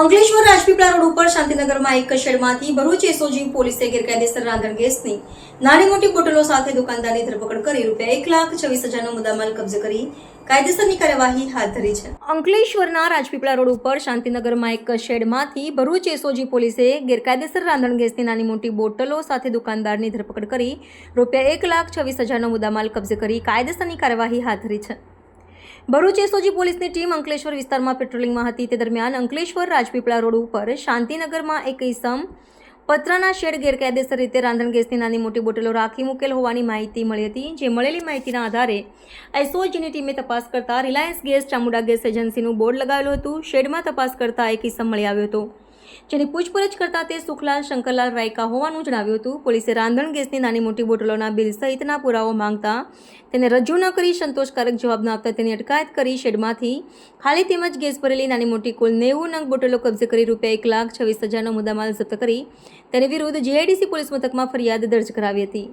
Ankleshwar Rajpipla road ઉપર શાંતિનગરમાં એક શેડમાંથી Bharuch SOG પોલીસે ગેરકાયદેસર રાંધણ ગેસની નાની મોટી બોટલો સાથે દુકાનદારની ધરપકડ કરી ₹1,26,000નો મુદ્દામાલ કબજે કરી કાયદેસરની કાર્યવાહી હાથ ધરી છે। અંકલેશ્વરના રાજપીપળા રોડ ઉપર શાંતિનગરમાં એક શેડમાંથી ભરૂચ એસઓજી પોલીસે ગેરકાયદેસર રાંધણ ગેસની નાની મોટી બોટલો સાથે દુકાનદારની ધરપકડ કરી ₹1,26,000નો મુદ્દામાલ કબજે કરી કાયદેસરની કાર્યવાહી હાથ ધરી છે। ભરૂચ એસઓજી પોલીસની ટીમ અંકલેશ્વર વિસ્તારમાં પેટ્રોલિંગમાં હતી તે દરમિયાન અંકલેશ્વર રાજપીપળા રોડ ઉપર શાંતિનગરમાં એક ઇસમ પતરાના શેડ ગેરકાયદેસર રીતે રાંધણ ગેસની નાની મોટી બોટલો રાખી મૂકેલ હોવાની માહિતી મળી હતી। જે મળેલી માહિતીના આધારે એસઓજીની ટીમે તપાસ કરતા રિલાયન્સ ગેસ ચામુંડા ગેસ એજન્સીનું બોર્ડ લગાવેલું હતું। શેડમાં તપાસ કરતા એક ઇસમ મળી આવ્યો હતો, જેની પૂછપરછ કરતા તે સુખલાલ શંકરલાલ રાયકા હોવાનું જણાવ્યું હતું। પોલીસે રાંધણ ગેસની નાની મોટી બોટલોના બિલ સહિતના પુરાવો માંગતા તેને રજૂ ન કરી સંતોષકારક જવાબ ન આપતા તેની અટકાયત કરી શેડમાંથી ખાલી તેમજ ગેસ ભરેલી નાની મોટી કુલ 90 નંગ બોટલો કબજે કરી ₹1,26,000નો મુદ્દામાલ જપ્ત કરી તેની વિરુદ્ધ જીઆઈડીસી પોલીસ મથકમાં ફરિયાદ દર્જ કરાવી હતી।